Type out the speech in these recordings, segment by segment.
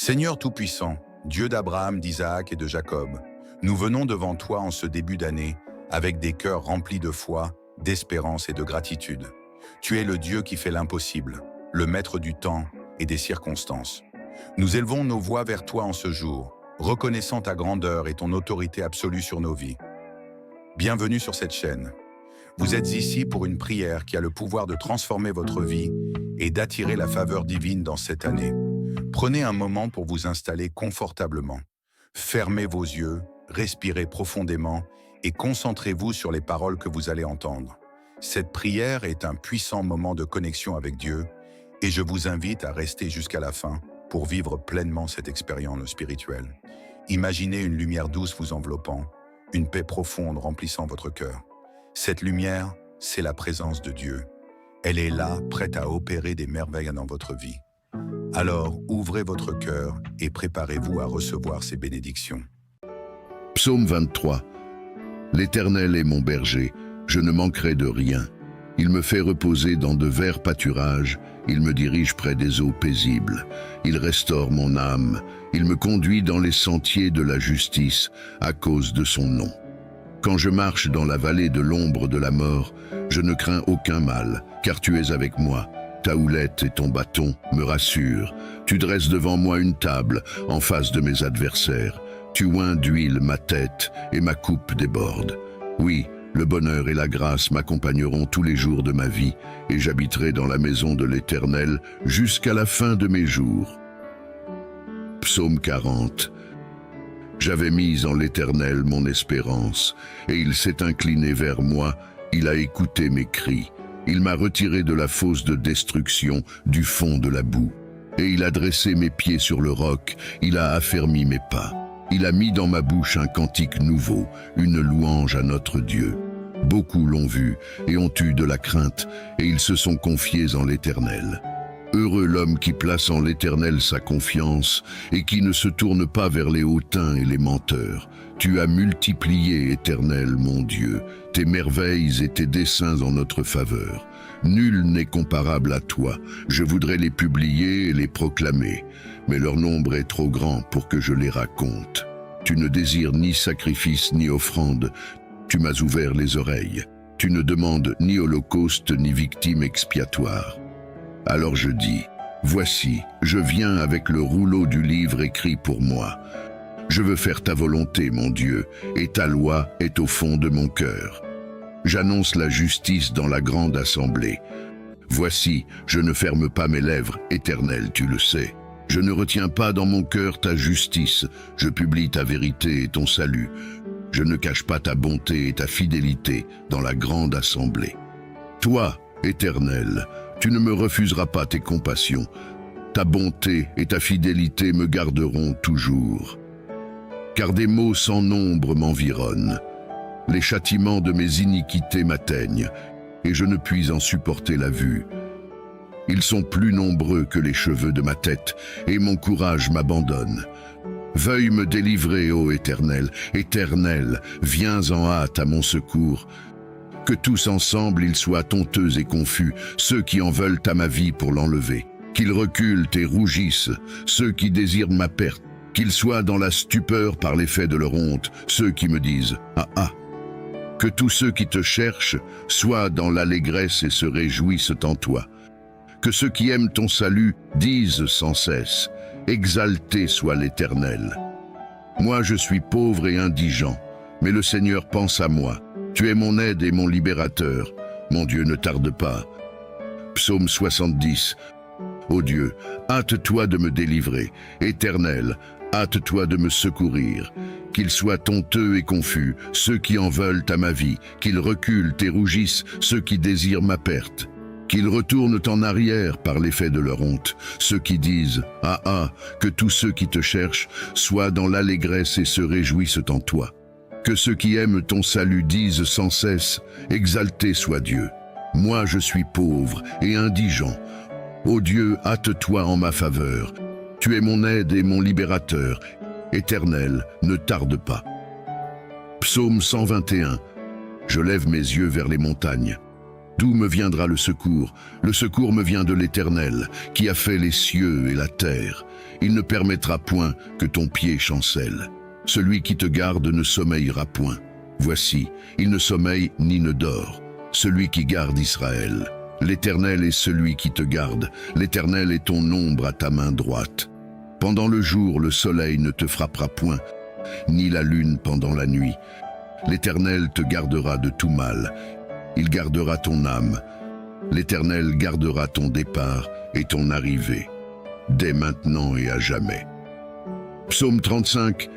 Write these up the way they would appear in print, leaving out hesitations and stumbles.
Seigneur Tout-Puissant, Dieu d'Abraham, d'Isaac et de Jacob, nous venons devant toi en ce début d'année avec des cœurs remplis de foi, d'espérance et de gratitude. Tu es le Dieu qui fait l'impossible, le maître du temps et des circonstances. Nous élevons nos voix vers toi en ce jour, reconnaissant ta grandeur et ton autorité absolue sur nos vies. Bienvenue sur cette chaîne. Vous êtes ici pour une prière qui a le pouvoir de transformer votre vie et d'attirer la faveur divine dans cette année. Prenez un moment pour vous installer confortablement. Fermez vos yeux, respirez profondément et concentrez-vous sur les paroles que vous allez entendre. Cette prière est un puissant moment de connexion avec Dieu et je vous invite à rester jusqu'à la fin pour vivre pleinement cette expérience spirituelle. Imaginez une lumière douce vous enveloppant, une paix profonde remplissant votre cœur. Cette lumière, c'est la présence de Dieu. Elle est là, prête à opérer des merveilles dans votre vie. Alors, ouvrez votre cœur et préparez-vous à recevoir ces bénédictions. Psaume 23. L'Éternel est mon berger, je ne manquerai de rien. Il me fait reposer dans de verts pâturages, il me dirige près des eaux paisibles. Il restaure mon âme, il me conduit dans les sentiers de la justice à cause de son nom. Quand je marche dans la vallée de l'ombre de la mort, je ne crains aucun mal, car tu es avec moi. Ta houlette et ton bâton me rassurent. Tu dresses devant moi une table en face de mes adversaires. Tu oins d'huile ma tête et ma coupe déborde. Oui, le bonheur et la grâce m'accompagneront tous les jours de ma vie et j'habiterai dans la maison de l'Éternel jusqu'à la fin de mes jours. Psaume 40. J'avais mis en l'Éternel mon espérance et il s'est incliné vers moi, il a écouté mes cris. Il m'a retiré de la fosse de destruction, du fond de la boue. Et il a dressé mes pieds sur le roc, il a affermi mes pas. Il a mis dans ma bouche un cantique nouveau, une louange à notre Dieu. Beaucoup l'ont vu et ont eu de la crainte, et ils se sont confiés en l'Éternel. Heureux l'homme qui place en l'Éternel sa confiance et qui ne se tourne pas vers les hautains et les menteurs. Tu as multiplié, Éternel, mon Dieu, tes merveilles et tes desseins en notre faveur. Nul n'est comparable à toi. Je voudrais les publier et les proclamer, mais leur nombre est trop grand pour que je les raconte. Tu ne désires ni sacrifice ni offrande. Tu m'as ouvert les oreilles. Tu ne demandes ni holocauste ni victime expiatoire. Alors je dis, voici, je viens avec le rouleau du livre écrit pour moi. Je veux faire ta volonté, mon Dieu, et ta loi est au fond de mon cœur. J'annonce la justice dans la grande assemblée. Voici, je ne ferme pas mes lèvres, Éternel, tu le sais. Je ne retiens pas dans mon cœur ta justice, je publie ta vérité et ton salut. Je ne cache pas ta bonté et ta fidélité dans la grande assemblée. Toi, Éternel, tu ne me refuseras pas tes compassions. Ta bonté et ta fidélité me garderont toujours. Car des maux sans nombre m'environnent. Les châtiments de mes iniquités m'atteignent, et je ne puis en supporter la vue. Ils sont plus nombreux que les cheveux de ma tête, et mon courage m'abandonne. Veuille me délivrer, ô Éternel, Éternel, viens en hâte à mon secours. Que tous ensemble ils soient honteux et confus, ceux qui en veulent à ma vie pour l'enlever. Qu'ils reculent et rougissent, ceux qui désirent ma perte. Qu'ils soient dans la stupeur par l'effet de leur honte, ceux qui me disent « Ah ah !» Que tous ceux qui te cherchent soient dans l'allégresse et se réjouissent en toi. Que ceux qui aiment ton salut disent sans cesse « Exalté soit l'Éternel !» Moi je suis pauvre et indigent, mais le Seigneur pense à moi. Tu es mon aide et mon libérateur. Mon Dieu, ne tarde pas. Psaume 70. Ô Dieu, hâte-toi de me délivrer. Éternel, hâte-toi de me secourir. Qu'ils soient honteux et confus, ceux qui en veulent à ma vie. Qu'ils reculent et rougissent, ceux qui désirent ma perte. Qu'ils retournent en arrière par l'effet de leur honte, ceux qui disent « Ah ah !» Que tous ceux qui te cherchent soient dans l'allégresse et se réjouissent en toi. Que ceux qui aiment ton salut disent sans cesse « Exalté soit Dieu !» Moi je suis pauvre et indigent. Ô Dieu, hâte-toi en ma faveur. Tu es mon aide et mon libérateur. Éternel, ne tarde pas. Psaume 121. Je lève mes yeux vers les montagnes. D'où me viendra le secours? Le secours me vient de l'Éternel, qui a fait les cieux et la terre. Il ne permettra point que ton pied chancelle. Celui qui te garde ne sommeillera point. Voici, il ne sommeille ni ne dort. Celui qui garde Israël. L'Éternel est celui qui te garde. L'Éternel est ton ombre à ta main droite. Pendant le jour, le soleil ne te frappera point, ni la lune pendant la nuit. L'Éternel te gardera de tout mal. Il gardera ton âme. L'Éternel gardera ton départ et ton arrivée, dès maintenant et à jamais. Psaume 35.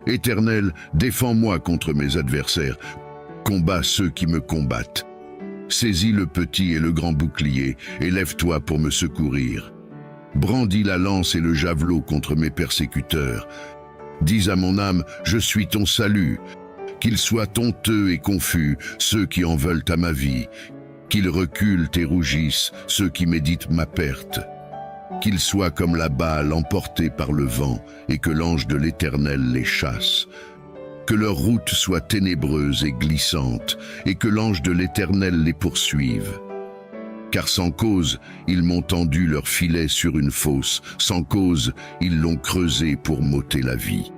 Éternel, défends-moi contre mes adversaires. Combats ceux qui me combattent. Saisis le petit et le grand bouclier, et lève-toi pour me secourir. Brandis la lance et le javelot contre mes persécuteurs. Dis à mon âme, je suis ton salut. Qu'ils soient honteux et confus, ceux qui en veulent à ma vie. Qu'ils reculent et rougissent, ceux qui méditent ma perte. Qu'ils soient comme la balle emportée par le vent, et que l'ange de l'Éternel les chasse. Que leur route soit ténébreuse et glissante, et que l'ange de l'Éternel les poursuive. Car sans cause, ils m'ont tendu leur filet sur une fosse, sans cause, ils l'ont creusé pour m'ôter la vie.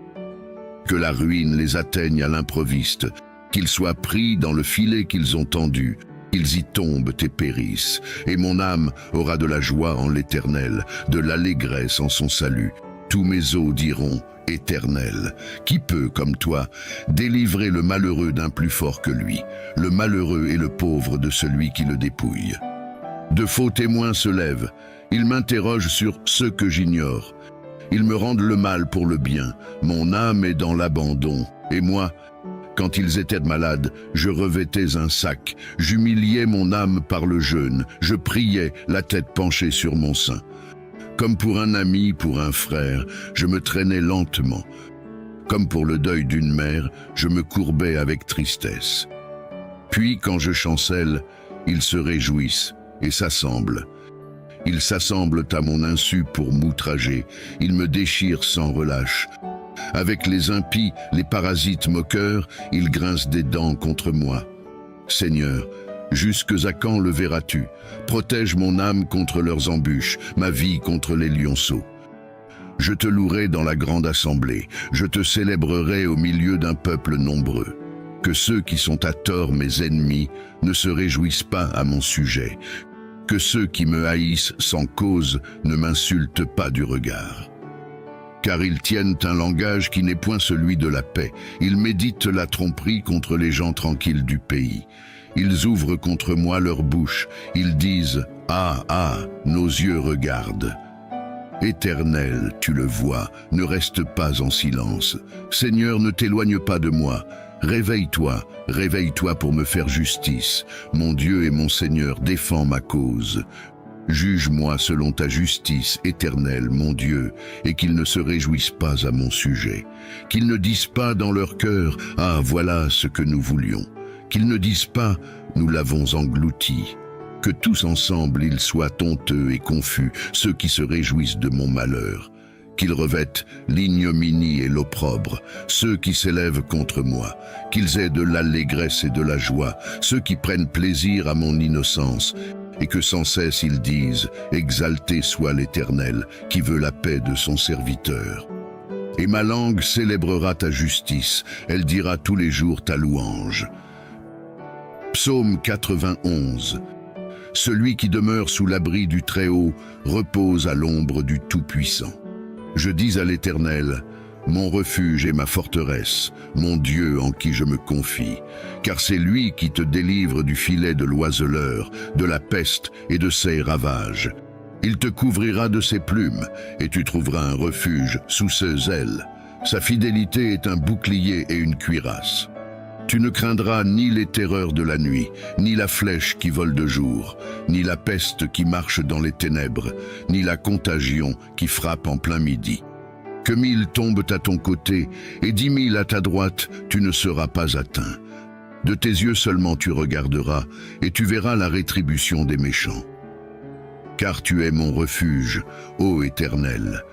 Que la ruine les atteigne à l'improviste, qu'ils soient pris dans le filet qu'ils ont tendu, qu'ils y tombent et périssent, et mon âme aura de la joie en l'Éternel, de l'allégresse en son salut. Tous mes os diront, Éternel, qui peut, comme toi, délivrer le malheureux d'un plus fort que lui, le malheureux et le pauvre de celui qui le dépouille. De faux témoins se lèvent, ils m'interrogent sur ce que j'ignore. Ils me rendent le mal pour le bien, mon âme est dans l'abandon, et moi, quand ils étaient malades, je revêtais un sac, j'humiliais mon âme par le jeûne, je priais, la tête penchée sur mon sein. Comme pour un ami, pour un frère, je me traînais lentement. Comme pour le deuil d'une mère, je me courbais avec tristesse. Puis, quand je chancelle, ils se réjouissent et s'assemblent. Ils s'assemblent à mon insu pour m'outrager, ils me déchirent sans relâche. Avec les impies, les parasites moqueurs, ils grincent des dents contre moi. Seigneur, jusques à quand le verras-tu? Protège mon âme contre leurs embûches, ma vie contre les lionceaux. Je te louerai dans la grande assemblée, je te célébrerai au milieu d'un peuple nombreux. Que ceux qui sont à tort mes ennemis ne se réjouissent pas à mon sujet. Que ceux qui me haïssent sans cause ne m'insultent pas du regard. Car ils tiennent un langage qui n'est point celui de la paix. Ils méditent la tromperie contre les gens tranquilles du pays. Ils ouvrent contre moi leur bouche. Ils disent « Ah, ah, nos yeux regardent ». Éternel, tu le vois, ne reste pas en silence. Seigneur, ne t'éloigne pas de moi. Réveille-toi, réveille-toi pour me faire justice. Mon Dieu et mon Seigneur, défends ma cause. Juge-moi selon ta justice, Éternel, mon Dieu, et qu'ils ne se réjouissent pas à mon sujet. Qu'ils ne disent pas dans leur cœur, « Ah, voilà ce que nous voulions ». Qu'ils ne disent pas, « Nous l'avons englouti ». Que tous ensemble ils soient honteux et confus, ceux qui se réjouissent de mon malheur. Qu'ils revêtent l'ignominie et l'opprobre, ceux qui s'élèvent contre moi. Qu'ils aient de l'allégresse et de la joie, ceux qui prennent plaisir à mon innocence. Et que sans cesse ils disent, exalté soit l'Éternel, qui veut la paix de son serviteur. Et ma langue célébrera ta justice, elle dira tous les jours ta louange. Psaume 91. Celui qui demeure sous l'abri du Très-Haut repose à l'ombre du Tout-Puissant. Je dis à l'Éternel, mon refuge et ma forteresse, mon Dieu en qui je me confie, car c'est lui qui te délivre du filet de l'oiseleur, de la peste et de ses ravages. Il te couvrira de ses plumes, et tu trouveras un refuge sous ses ailes. Sa fidélité est un bouclier et une cuirasse. Tu ne craindras ni les terreurs de la nuit, ni la flèche qui vole de jour, ni la peste qui marche dans les ténèbres, ni la contagion qui frappe en plein midi. Que 1000 tombent à ton côté et 10 000 à ta droite, tu ne seras pas atteint. De tes yeux seulement tu regarderas, et tu verras la rétribution des méchants. Car tu es mon refuge, ô Éternel.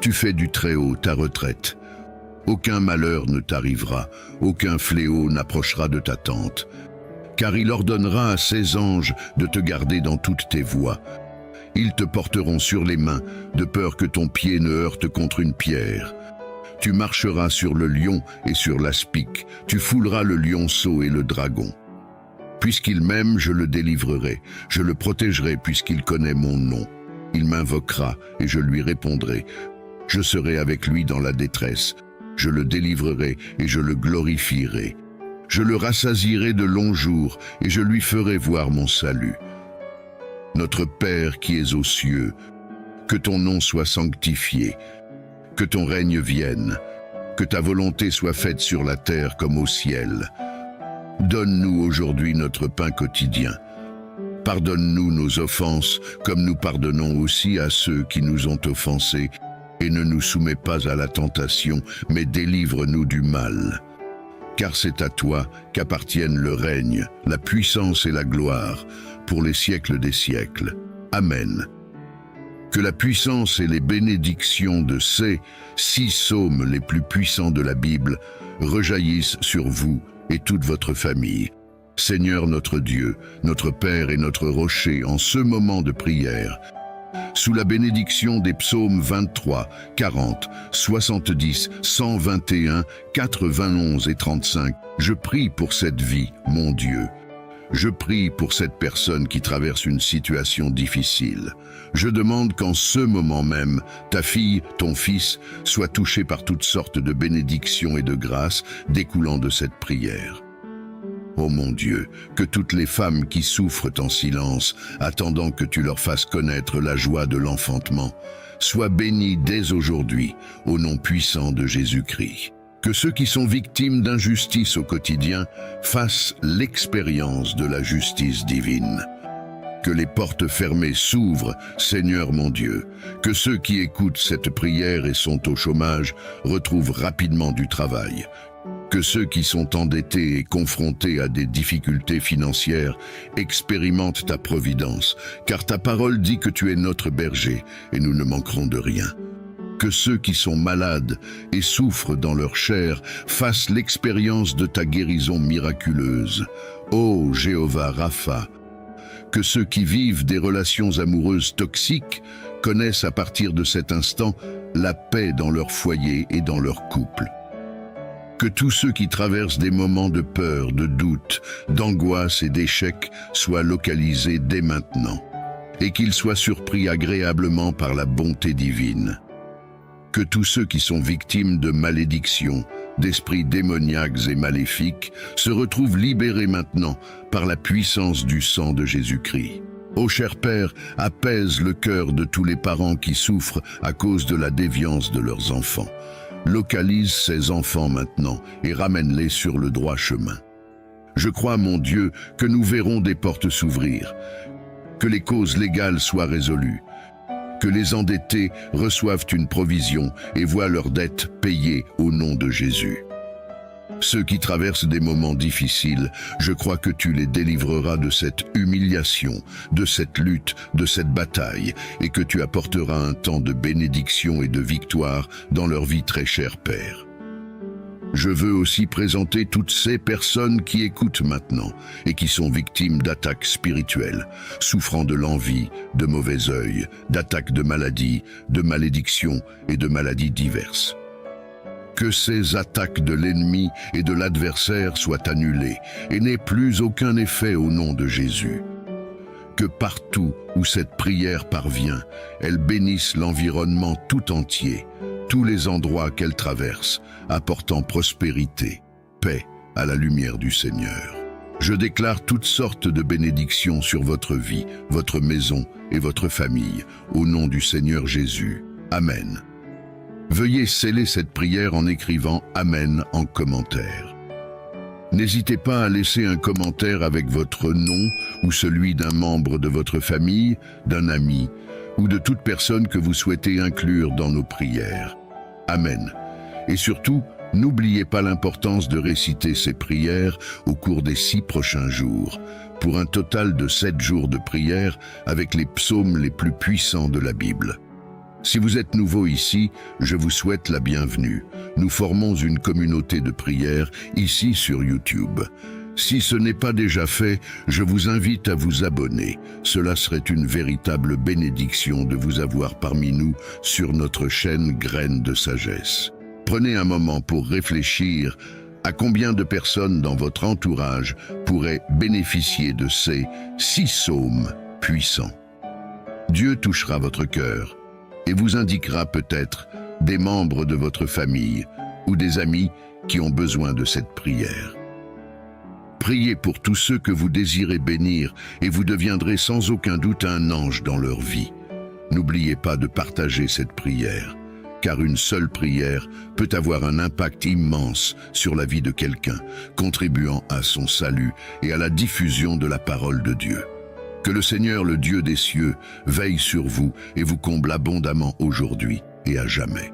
Tu fais du Très-Haut ta retraite. Aucun malheur ne t'arrivera, aucun fléau n'approchera de ta tente. car il ordonnera à ses anges de te garder dans toutes tes voies. Ils te porteront sur les mains, de peur que ton pied ne heurte contre une pierre. Tu marcheras sur le lion et sur l'aspic, tu fouleras le lionceau et le dragon. Puisqu'il m'aime, je le délivrerai, je le protégerai puisqu'il connaît mon nom. Il m'invoquera et je lui répondrai. Je serai avec lui dans la détresse, je le délivrerai et je le glorifierai. Je le rassasierai de longs jours et je lui ferai voir mon salut. Notre Père qui es aux cieux, que ton nom soit sanctifié, que ton règne vienne, que ta volonté soit faite sur la terre comme au ciel. Donne-nous aujourd'hui notre pain quotidien. Pardonne-nous nos offenses, comme nous pardonnons aussi à ceux qui nous ont offensés, et ne nous soumets pas à la tentation, mais délivre-nous du mal. Car c'est à toi qu'appartiennent le règne, la puissance et la gloire, pour les siècles des siècles. Amen. Que la puissance et les bénédictions de ces 6 psaumes les plus puissants de la Bible rejaillissent sur vous et toute votre famille. Seigneur notre Dieu, notre Père et notre rocher, en ce moment de prière, sous la bénédiction des psaumes 23, 40, 70, 121, 91 et 35, je prie pour cette vie, mon Dieu. Je prie pour cette personne qui traverse une situation difficile. Je demande qu'en ce moment même, ta fille, ton fils, soient touchés par toutes sortes de bénédictions et de grâces découlant de cette prière. Ô mon Dieu, que toutes les femmes qui souffrent en silence, attendant que tu leur fasses connaître la joie de l'enfantement, soient bénies dès aujourd'hui, au nom puissant de Jésus-Christ. Que ceux qui sont victimes d'injustice au quotidien fassent l'expérience de la justice divine. Que les portes fermées s'ouvrent, Seigneur mon Dieu. Que ceux qui écoutent cette prière et sont au chômage retrouvent rapidement du travail. Que ceux qui sont endettés et confrontés à des difficultés financières expérimentent ta providence, car ta parole dit que tu es notre berger et nous ne manquerons de rien. Que ceux qui sont malades et souffrent dans leur chair fassent l'expérience de ta guérison miraculeuse. Ô Jéhovah Rapha, que ceux qui vivent des relations amoureuses toxiques connaissent à partir de cet instant la paix dans leur foyer et dans leur couple. Que tous ceux qui traversent des moments de peur, de doute, d'angoisse et d'échec soient localisés dès maintenant, et qu'ils soient surpris agréablement par la bonté divine. Que tous ceux qui sont victimes de malédictions, d'esprits démoniaques et maléfiques, se retrouvent libérés maintenant par la puissance du sang de Jésus-Christ. Ô cher Père, apaise le cœur de tous les parents qui souffrent à cause de la déviance de leurs enfants. Localise ces enfants maintenant et ramène-les sur le droit chemin. Je crois, mon Dieu, que nous verrons des portes s'ouvrir, que les causes légales soient résolues, que les endettés reçoivent une provision et voient leurs dettes payées au nom de Jésus. Ceux qui traversent des moments difficiles, je crois que tu les délivreras de cette humiliation, de cette lutte, de cette bataille, et que tu apporteras un temps de bénédiction et de victoire dans leur vie, très cher Père. Je veux aussi présenter toutes ces personnes qui écoutent maintenant et qui sont victimes d'attaques spirituelles, souffrant de l'envie, de mauvais œil, d'attaques de maladies, de malédictions et de maladies diverses. Que ces attaques de l'ennemi et de l'adversaire soient annulées et n'aient plus aucun effet au nom de Jésus. Que partout où cette prière parvient, elle bénisse l'environnement tout entier, tous les endroits qu'elle traverse, apportant prospérité, paix à la lumière du Seigneur. Je déclare toutes sortes de bénédictions sur votre vie, votre maison et votre famille, au nom du Seigneur Jésus. Amen. Veuillez sceller cette prière en écrivant « Amen » en commentaire. N'hésitez pas à laisser un commentaire avec votre nom ou celui d'un membre de votre famille, d'un ami ou de toute personne que vous souhaitez inclure dans nos prières. Amen. Et surtout, n'oubliez pas l'importance de réciter ces prières au cours des 6 prochains jours, pour un total de 7 jours de prière avec les psaumes les plus puissants de la Bible. Si vous êtes nouveau ici, je vous souhaite la bienvenue. Nous formons une communauté de prière ici sur YouTube. Si ce n'est pas déjà fait, je vous invite à vous abonner. Cela serait une véritable bénédiction de vous avoir parmi nous sur notre chaîne Graines de Sagesse. Prenez un moment pour réfléchir à combien de personnes dans votre entourage pourraient bénéficier de ces 6 psaumes puissants. Dieu touchera votre cœur et vous indiquera peut-être des membres de votre famille ou des amis qui ont besoin de cette prière. Priez pour tous ceux que vous désirez bénir et vous deviendrez sans aucun doute un ange dans leur vie. N'oubliez pas de partager cette prière, car une seule prière peut avoir un impact immense sur la vie de quelqu'un, contribuant à son salut et à la diffusion de la parole de Dieu. Que le Seigneur, le Dieu des cieux, veille sur vous et vous comble abondamment aujourd'hui et à jamais.